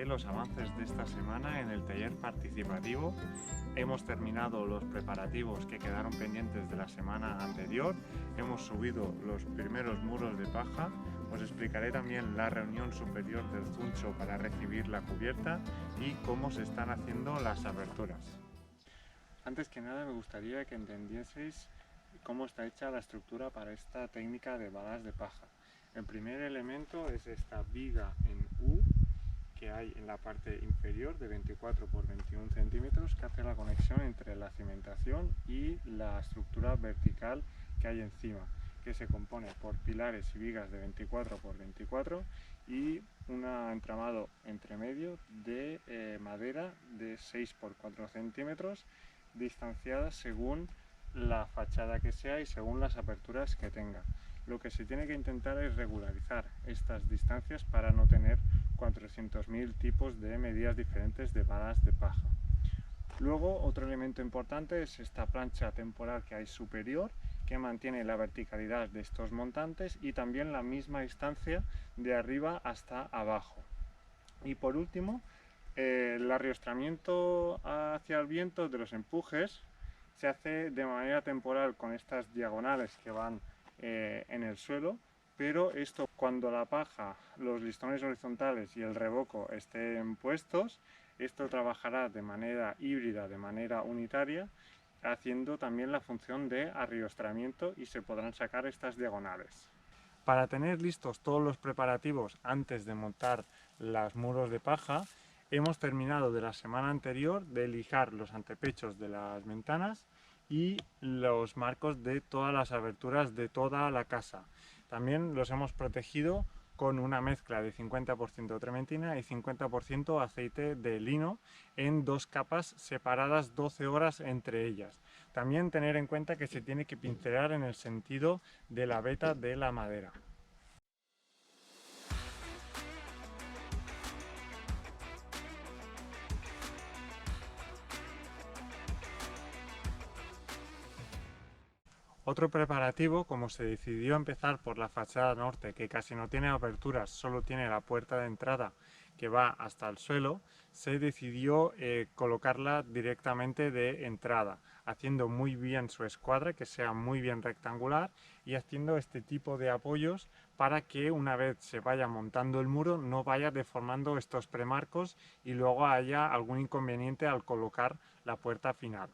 comentaré los avances de esta semana en el taller participativo. Hemos terminado los preparativos que quedaron pendientes de la semana anterior, hemos subido los primeros muros de paja, os explicaré también la reunión superior del zuncho para recibir la cubierta y cómo se están haciendo las aberturas. Antes que nada me gustaría que entendieseis cómo está hecha la estructura para esta técnica de balas de paja. El primer elemento es esta viga en U que hay en la parte inferior de 24 por 21 centímetros que hace la conexión entre la cimentación y la estructura vertical que hay encima, que se compone por pilares y vigas de 24 por 24 y un entramado entre medio de madera de 6 por 4 centímetros distanciadas según la fachada que sea y según las aperturas que tenga. Lo que se tiene que intentar es regularizar estas distancias para no tener 400.000 tipos de medidas diferentes de balas de paja. Luego, otro elemento importante es esta plancha temporal que hay superior, que mantiene la verticalidad de estos montantes y también la misma distancia de arriba hasta abajo. Y por último, el arriostramiento hacia el viento de los empujes se hace de manera temporal con estas diagonales que van en el suelo, pero esto cuando la paja, los listones horizontales y el revoco estén puestos, esto trabajará de manera híbrida, de manera unitaria, haciendo también la función de arriostramiento y se podrán sacar estas diagonales. Para tener listos todos los preparativos antes de montar los muros de paja, hemos terminado de la semana anterior de lijar los antepechos de las ventanas y los marcos de todas las aberturas de toda la casa. También los hemos protegido con una mezcla de 50% trementina y 50% aceite de lino en dos capas separadas 12 horas entre ellas. También tener en cuenta que se tiene que pincelar en el sentido de la veta de la madera. Otro preparativo, como se decidió empezar por la fachada norte, que casi no tiene aperturas, solo tiene la puerta de entrada que va hasta el suelo, se decidió colocarla directamente de entrada, haciendo muy bien su escuadra, que sea muy bien rectangular, y haciendo este tipo de apoyos para que una vez se vaya montando el muro no vaya deformando estos premarcos y luego haya algún inconveniente al colocar la puerta final.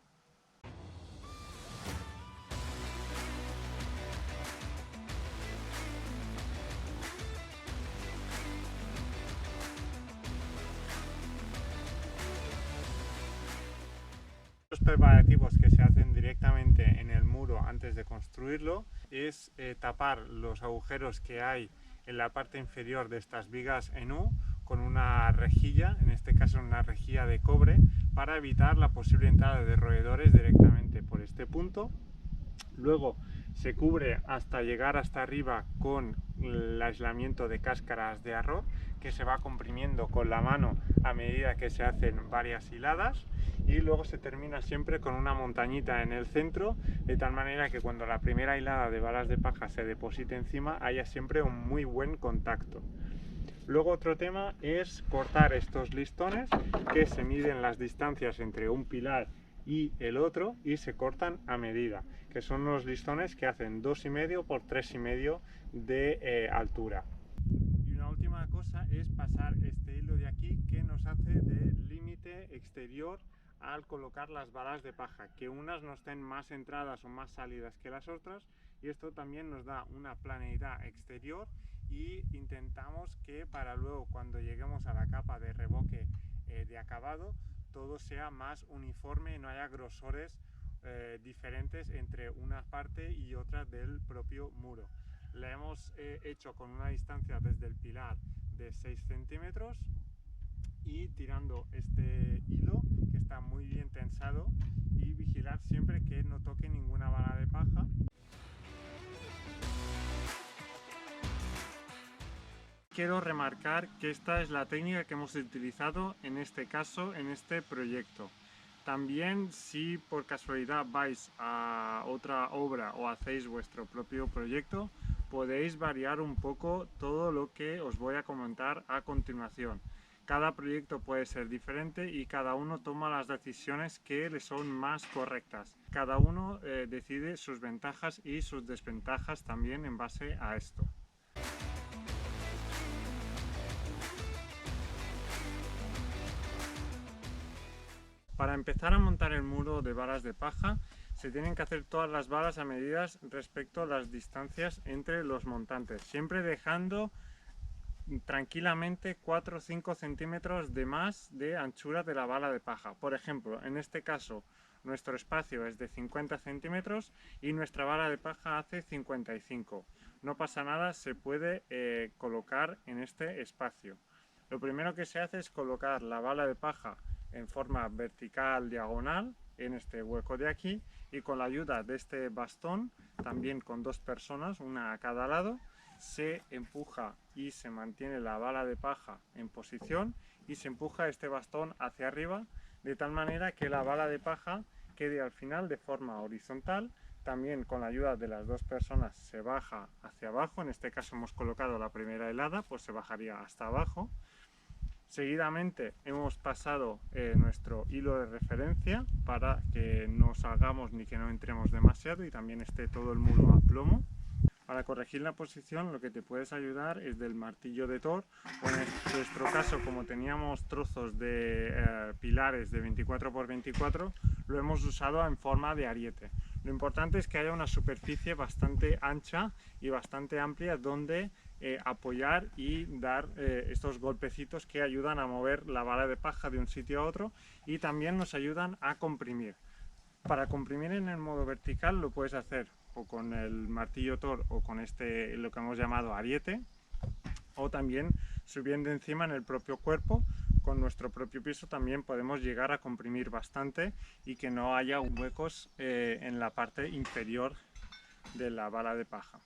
Los preparativos que se hacen directamente en el muro antes de construirlo es tapar los agujeros que hay en la parte inferior de estas vigas en U con una rejilla, en este caso una rejilla de cobre, para evitar la posible entrada de roedores directamente por este punto. Luego se cubre hasta llegar hasta arriba con el aislamiento de cáscaras de arroz que se va comprimiendo con la mano a medida que se hacen varias hiladas, y luego se termina siempre con una montañita en el centro, de tal manera que cuando la primera hilada de balas de paja se deposite encima haya siempre un muy buen contacto. Luego otro tema es cortar estos listones que se miden las distancias entre un pilar y el otro y se cortan a medida, que son los listones que hacen 2,5 por 3,5 de altura. Y una última cosa es pasar este hilo de aquí que nos hace de límite exterior al colocar las balas de paja, que unas no estén más entradas o más salidas que las otras, y esto también nos da una planeidad exterior y intentamos que para luego cuando lleguemos a la capa de revoque de acabado todo sea más uniforme y no haya grosores diferentes entre una parte y otra del propio muro. La hemos hecho con una distancia desde el pilar de 6 centímetros y tirando este hilo que está muy bien tensado, y vigilar siempre que no toque ninguna bala de paja. Quiero remarcar que esta es la técnica que hemos utilizado en este caso, en este proyecto. También, si por casualidad vais a otra obra o hacéis vuestro propio proyecto, podéis variar un poco todo lo que os voy a comentar a continuación. Cada proyecto puede ser diferente y cada uno toma las decisiones que le son más correctas. Cada uno decide sus ventajas y sus desventajas también en base a esto. Para empezar a montar el muro de varas de paja, se tienen que hacer todas las varas a medidas respecto a las distancias entre los montantes, siempre dejando tranquilamente 4 o 5 centímetros de más de anchura de la vara de paja. Por ejemplo, en este caso nuestro espacio es de 50 centímetros y nuestra vara de paja hace 55. No pasa nada, se puede colocar en este espacio. Lo primero que se hace es colocar la vara de paja en forma vertical diagonal en este hueco de aquí, y con la ayuda de este bastón, también con 2 personas, una a cada lado, se empuja y se mantiene la vara de paja en posición y se empuja este bastón hacia arriba, de tal manera que la vara de paja quede al final de forma horizontal. También con la ayuda de las 2 personas se baja hacia abajo. En este caso hemos colocado la primera hilada, pues se bajaría hasta abajo. Seguidamente hemos pasado nuestro hilo de referencia para que no salgamos ni que no entremos demasiado y también esté todo el muro a plomo. Para corregir la posición, lo que te puedes ayudar es del martillo de Thor, o en nuestro caso, como teníamos trozos de pilares de 24 por 24, lo hemos usado en forma de ariete. Lo importante es que haya una superficie bastante ancha y bastante amplia donde apoyar y dar estos golpecitos que ayudan a mover la vara de paja de un sitio a otro y también nos ayudan a comprimir. Para comprimir en el modo vertical lo puedes hacer o con el martillo Thor o con este, lo que hemos llamado ariete, o también subiendo encima en el propio cuerpo. Con nuestro propio peso también podemos llegar a comprimir bastante y que no haya huecos en la parte inferior de la vara de paja.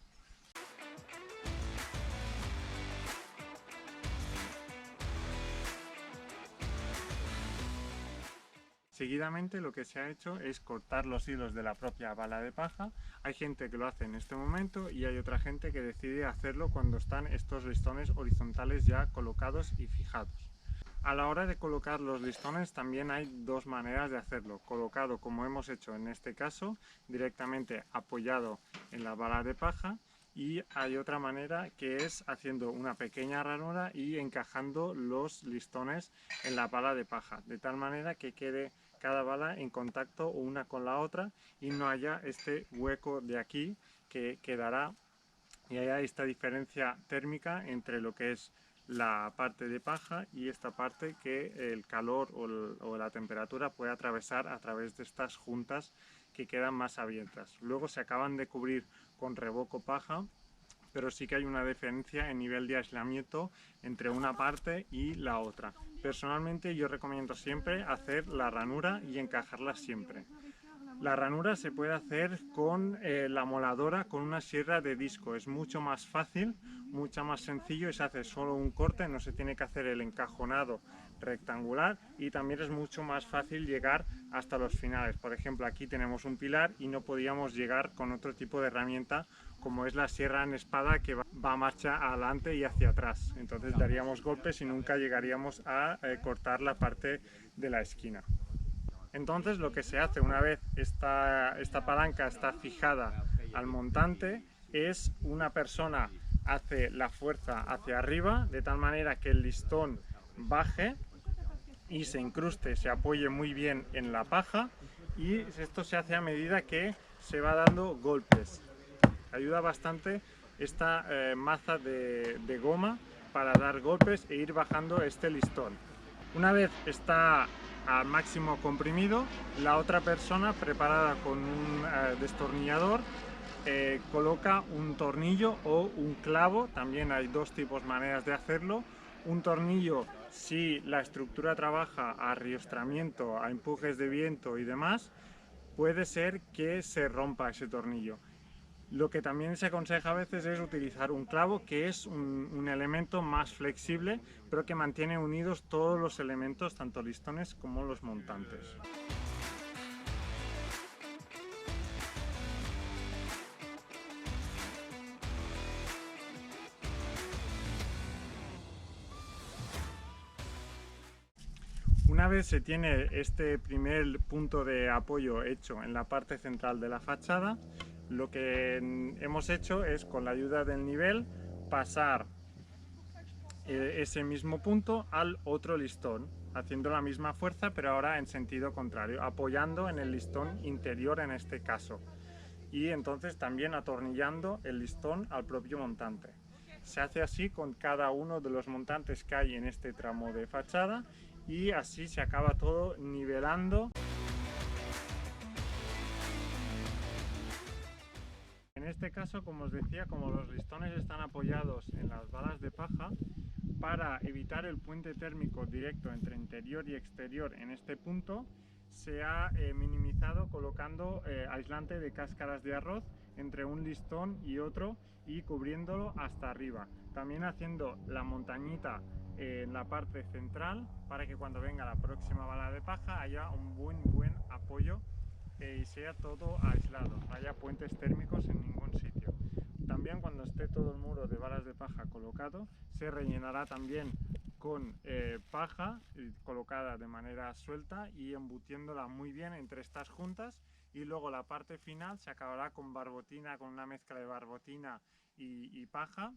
Seguidamente lo que se ha hecho es cortar los hilos de la propia vara de paja. Hay gente que lo hace en este momento y hay otra gente que decide hacerlo cuando están estos listones horizontales ya colocados y fijados. A la hora de colocar los listones también hay 2 maneras de hacerlo: colocado como hemos hecho en este caso, directamente apoyado en la vara de paja, y hay otra manera que es haciendo una pequeña ranura y encajando los listones en la vara de paja, de tal manera que quede cada vara en contacto una con la otra y no haya este hueco de aquí que quedará, y haya esta diferencia térmica entre lo que es la parte de paja y esta parte que el calor o la temperatura puede atravesar a través de estas juntas que quedan más abiertas. Luego se acaban de cubrir con revoco paja, pero sí que hay una diferencia en nivel de aislamiento entre una parte y la otra. Personalmente yo recomiendo siempre hacer la ranura y encajarla siempre. La ranura se puede hacer con la moladora, con una sierra de disco. Es mucho más fácil, mucho más sencillo y se hace solo un corte, no se tiene que hacer el encajonado rectangular, y también es mucho más fácil llegar hasta los finales. Por ejemplo, aquí tenemos un pilar y no podíamos llegar con otro tipo de herramienta como es la sierra en espada, que va a marcha adelante y hacia atrás. Entonces daríamos golpes y nunca llegaríamos a cortar la parte de la esquina. Entonces lo que se hace una vez esta palanca está fijada al montante es una persona hace la fuerza hacia arriba de tal manera que el listón baje y se incruste, se apoye muy bien en la paja, y esto se hace a medida que se va dando golpes. Ayuda bastante esta maza de goma para dar golpes e ir bajando este listón. Una vez está al máximo comprimido, la otra persona, preparada con un destornillador, coloca un tornillo o un clavo. También hay 2 tipos maneras de hacerlo. Un tornillo si la estructura trabaja a riostramiento, a empujes de viento y demás, puede ser que se rompa ese tornillo. Lo que también se aconseja a veces es utilizar un clavo, que es un elemento más flexible, pero que mantiene unidos todos los elementos, tanto listones como los montantes. Una vez se tiene este primer punto de apoyo hecho en la parte central de la fachada, lo que hemos hecho es, con la ayuda del nivel, pasar ese mismo punto al otro listón, haciendo la misma fuerza pero ahora en sentido contrario, apoyando en el listón interior en este caso, y entonces también atornillando el listón al propio montante. Se hace así con cada uno de los montantes que hay en este tramo de fachada y así se acaba todo nivelando. En este caso, como os decía, como los listones están apoyados en las balas de paja, para evitar el puente térmico directo entre interior y exterior en este punto, se ha minimizado colocando aislante de cáscaras de arroz entre un listón y otro y cubriéndolo hasta arriba. También haciendo la montañita en la parte central para que cuando venga la próxima bala de paja haya un buen apoyo y sea todo aislado, no haya puentes térmicos en ningún sitio. También cuando esté todo el muro de balas de paja colocado, se rellenará también con paja colocada de manera suelta y embutiéndola muy bien entre estas juntas, y luego la parte final se acabará con barbotina, con una mezcla de barbotina y paja,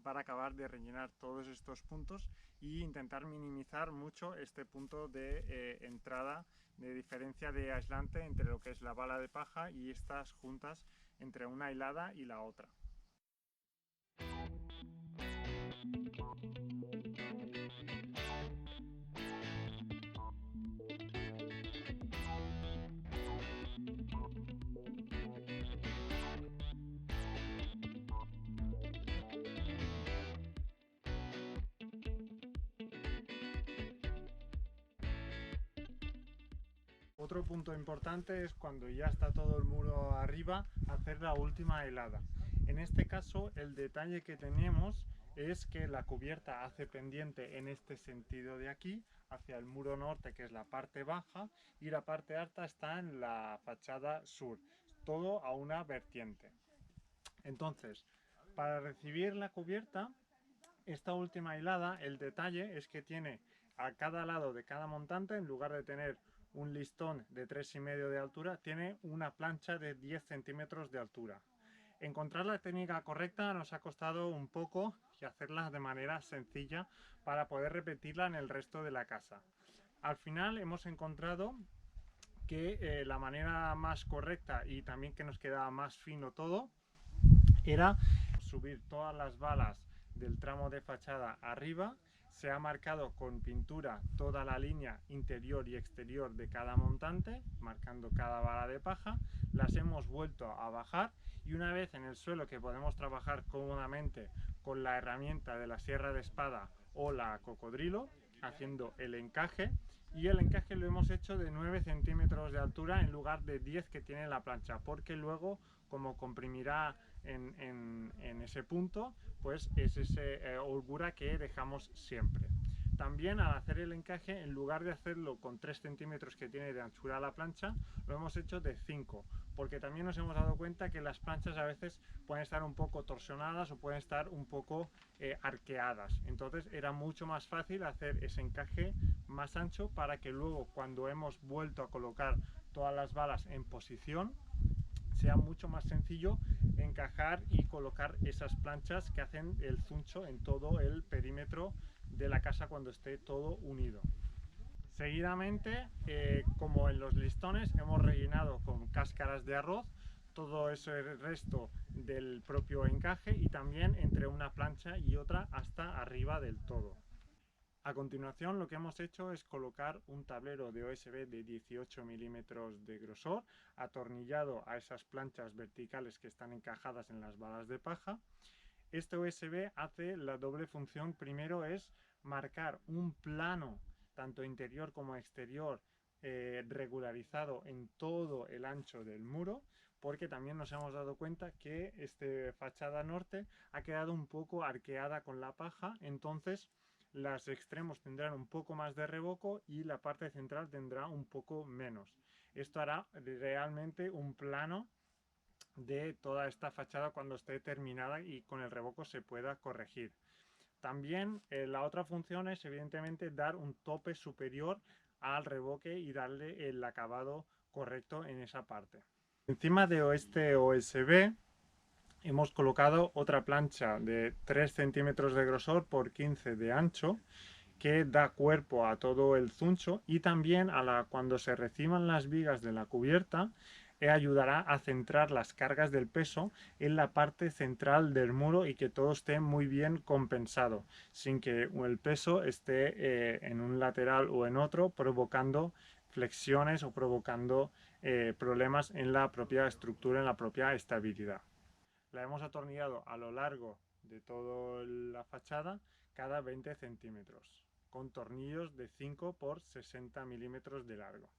para acabar de rellenar todos estos puntos e intentar minimizar mucho este punto de entrada, de diferencia de aislante entre lo que es la bala de paja y estas juntas entre una hilada y la otra. Otro punto importante es cuando ya está todo el muro arriba, hacer la última hilada. En este caso, el detalle que tenemos es que la cubierta hace pendiente en este sentido de aquí, hacia el muro norte, que es la parte baja, y la parte alta está en la fachada sur, todo a una vertiente. Entonces, para recibir la cubierta, esta última hilada, el detalle es que tiene a cada lado de cada montante, en lugar de tener un listón de 3,5 de altura, tiene una plancha de 10 centímetros de altura. Encontrar la técnica correcta nos ha costado un poco y hacerla de manera sencilla para poder repetirla en el resto de la casa. Al final hemos encontrado que la manera más correcta y también que nos quedaba más fino todo era subir todas las balas del tramo de fachada arriba. Se ha marcado con pintura toda la línea interior y exterior de cada montante, marcando cada bala de paja. Las hemos vuelto a bajar y una vez en el suelo, que podemos trabajar cómodamente con la herramienta de la sierra de espada o la cocodrilo, haciendo el encaje, y el encaje lo hemos hecho de 9 centímetros de altura en lugar de 10 que tiene la plancha, porque luego, como comprimirá en ese punto, pues es esa holgura que dejamos siempre. También, al hacer el encaje, en lugar de hacerlo con 3 centímetros que tiene de anchura la plancha, lo hemos hecho de 5, porque también nos hemos dado cuenta que las planchas a veces pueden estar un poco torsionadas o pueden estar un poco arqueadas. Entonces era mucho más fácil hacer ese encaje más ancho para que luego, cuando hemos vuelto a colocar todas las balas en posición, sea mucho más sencillo encajar y colocar esas planchas que hacen el zuncho en todo el perímetro de la casa cuando esté todo unido. Seguidamente, como en los listones, hemos rellenado con cáscaras de arroz todo ese resto del propio encaje y también entre una plancha y otra hasta arriba del todo. A continuación, lo que hemos hecho es colocar un tablero de OSB de 18 milímetros de grosor, atornillado a esas planchas verticales que están encajadas en las balas de paja. Este OSB hace la doble función. Primero es marcar un plano, tanto interior como exterior, regularizado en todo el ancho del muro, porque también nos hemos dado cuenta que esta fachada norte ha quedado un poco arqueada con la paja. Entonces los extremos tendrán un poco más de revoco y la parte central tendrá un poco menos. Esto hará realmente un plano de toda esta fachada cuando esté terminada y con el revoco se pueda corregir. También la otra función es evidentemente dar un tope superior al revoque y darle el acabado correcto en esa parte. Encima de este OSB hemos colocado otra plancha de 3 centímetros de grosor por 15 de ancho que da cuerpo a todo el zuncho y también cuando se reciban las vigas de la cubierta ayudará a centrar las cargas del peso en la parte central del muro y que todo esté muy bien compensado, sin que el peso esté en un lateral o en otro, provocando flexiones o provocando problemas en la propia estructura, en la propia estabilidad. La hemos atornillado a lo largo de toda la fachada cada 20 centímetros, con tornillos de 5 por 60 milímetros de largo.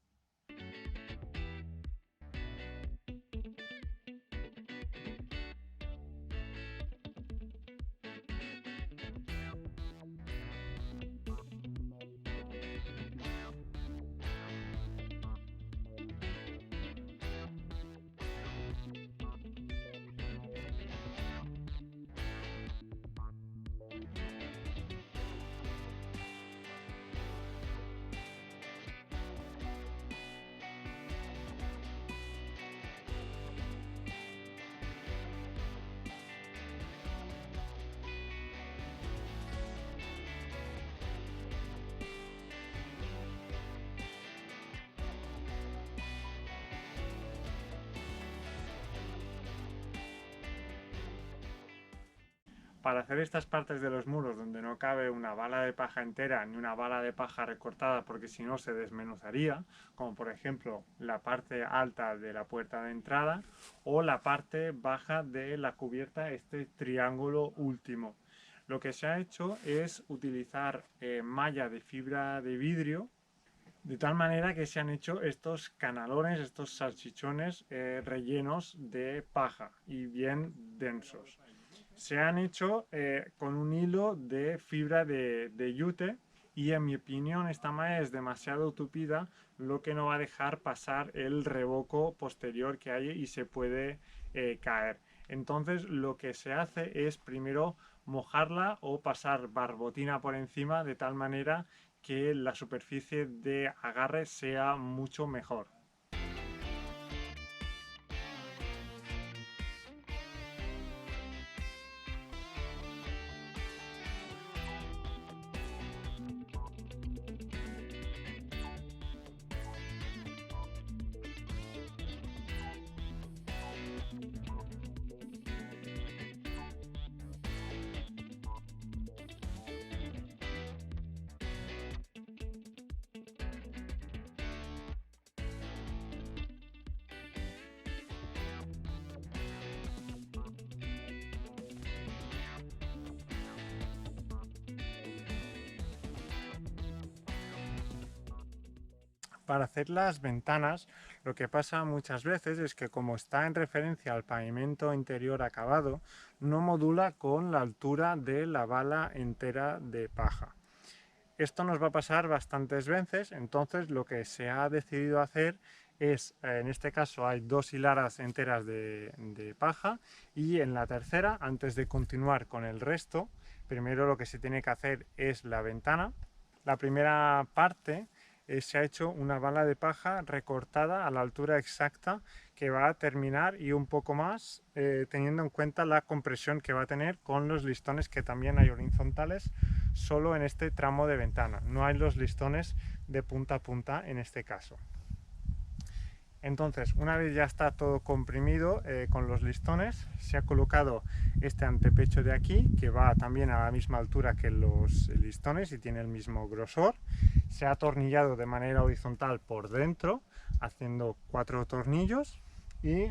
Para hacer estas partes de los muros donde no cabe una bala de paja entera ni una bala de paja recortada porque si no se desmenuzaría, como por ejemplo la parte alta de la puerta de entrada o la parte baja de la cubierta, este triángulo último. Lo que se ha hecho es utilizar malla de fibra de vidrio, de tal manera que se han hecho estos canalones, estos salchichones rellenos de paja y bien densos. Se han hecho con un hilo de fibra de yute y en mi opinión esta malla es demasiado tupida, lo que no va a dejar pasar el revoco posterior que hay y se puede caer. Entonces lo que se hace es primero mojarla o pasar barbotina por encima de tal manera que la superficie de agarre sea mucho mejor. Para hacer las ventanas, lo que pasa muchas veces es que como está en referencia al pavimento interior acabado, no modula con la altura de la bala entera de paja. Esto nos va a pasar bastantes veces, entonces lo que se ha decidido hacer es, en este caso hay 2 hilaras enteras de paja y en la tercera, antes de continuar con el resto, primero lo que se tiene que hacer es la ventana. La primera parte se ha hecho una bala de paja recortada a la altura exacta que va a terminar y un poco más, teniendo en cuenta la compresión que va a tener con los listones que también hay horizontales solo en este tramo de ventana. No hay los listones de punta a punta en este caso. Entonces, una vez ya está todo comprimido con los listones, se ha colocado este antepecho de aquí, que va también a la misma altura que los listones y tiene el mismo grosor. Se ha atornillado de manera horizontal por dentro, haciendo 4 tornillos y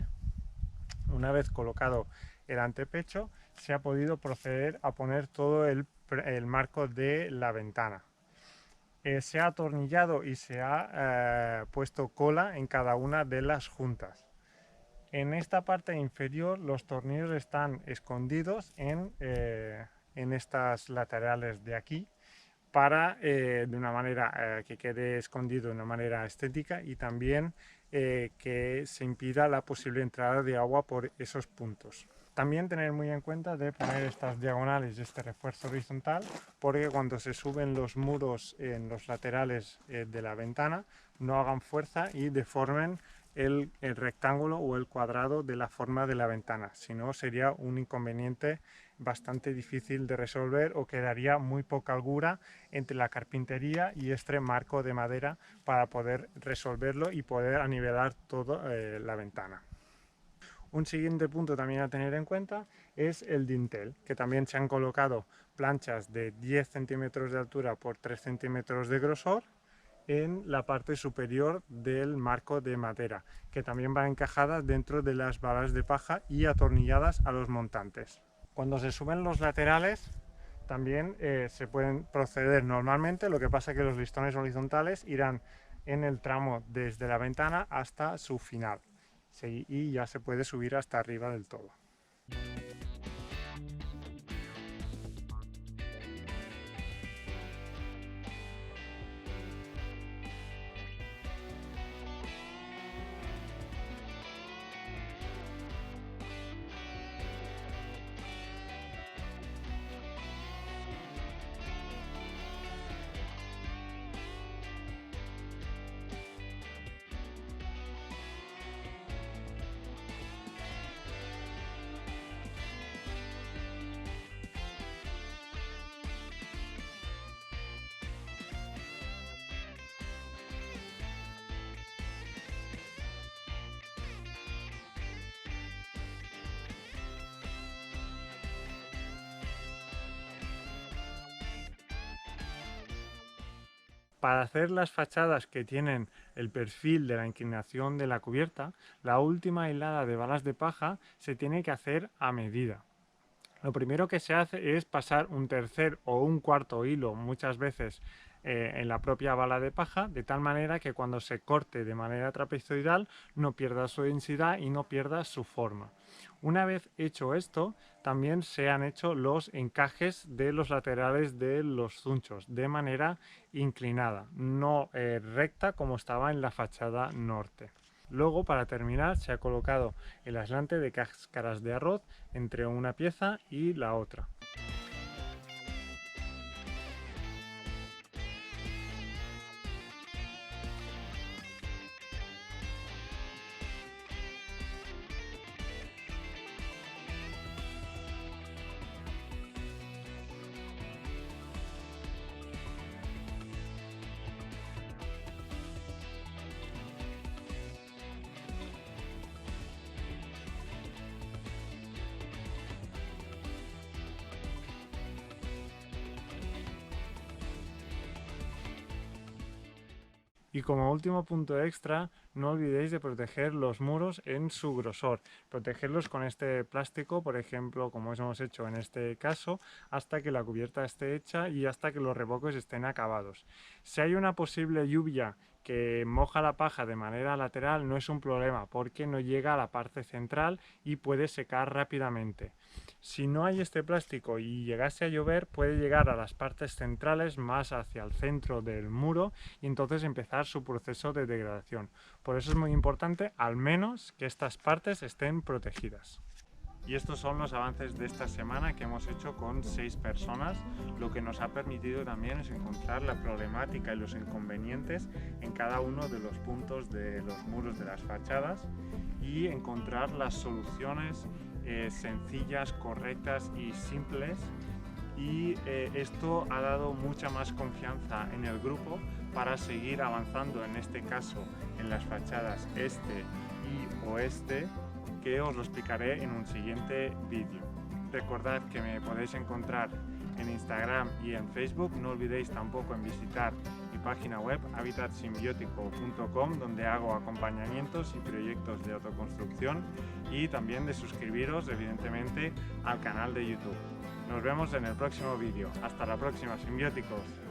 una vez colocado el antepecho, se ha podido proceder a poner todo el marco de la ventana. Se ha atornillado y se ha puesto cola en cada una de las juntas. En esta parte inferior los tornillos están escondidos en estas laterales de aquí para de una manera que quede escondido de una manera estética y también que se impida la posible entrada de agua por esos puntos. También tener muy en cuenta de poner estas diagonales y este refuerzo horizontal, porque cuando se suben los muros en los laterales de la ventana no hagan fuerza y deformen el rectángulo o el cuadrado de la forma de la ventana, si no sería un inconveniente bastante difícil de resolver o quedaría muy poca holgura entre la carpintería y este marco de madera para poder resolverlo y poder anivelar toda la ventana. Un siguiente punto también a tener en cuenta es el dintel, que también se han colocado planchas de 10 centímetros de altura por 3 centímetros de grosor en la parte superior del marco de madera, que también va encajada dentro de las balas de paja y atornilladas a los montantes. Cuando se suben los laterales también se pueden proceder normalmente, lo que pasa es que los listones horizontales irán en el tramo desde la ventana hasta su final. Sí, y ya se puede subir hasta arriba del todo. Para hacer las fachadas que tienen el perfil de la inclinación de la cubierta, la última hilada de balas de paja se tiene que hacer a medida. Lo primero que se hace es pasar un tercer o un cuarto hilo, muchas veces en la propia bala de paja, de tal manera que cuando se corte de manera trapezoidal no pierda su densidad y no pierda su forma. Una vez hecho esto, también se han hecho los encajes de los laterales de los zunchos de manera inclinada, no recta como estaba en la fachada norte. Luego, para terminar, se ha colocado el aislante de cáscaras de arroz entre una pieza y la otra. Y como último punto extra, no olvidéis de proteger los muros en su grosor. Protegerlos con este plástico, por ejemplo, como hemos hecho en este caso, hasta que la cubierta esté hecha y hasta que los revocos estén acabados. Si hay una posible lluvia que moja la paja de manera lateral, no es un problema porque no llega a la parte central y puede secar rápidamente. Si no hay este plástico y llegase a llover, puede llegar a las partes centrales más hacia el centro del muro y entonces empezar su proceso de degradación. Por eso es muy importante al menos que estas partes estén protegidas. Y estos son los avances de esta semana que hemos hecho con 6 personas. Lo que nos ha permitido también es encontrar la problemática y los inconvenientes en cada uno de los puntos de los muros de las fachadas y encontrar las soluciones sencillas, correctas y simples. Y esto ha dado mucha más confianza en el grupo para seguir avanzando, en este caso en las fachadas este y oeste, que os lo explicaré en un siguiente vídeo. Recordad que me podéis encontrar en Instagram y en Facebook. No olvidéis tampoco en visitar mi página web habitatsimbiótico.com, donde hago acompañamientos y proyectos de autoconstrucción, y también de suscribiros evidentemente al canal de YouTube. Nos vemos en el próximo vídeo. Hasta la próxima, simbióticos.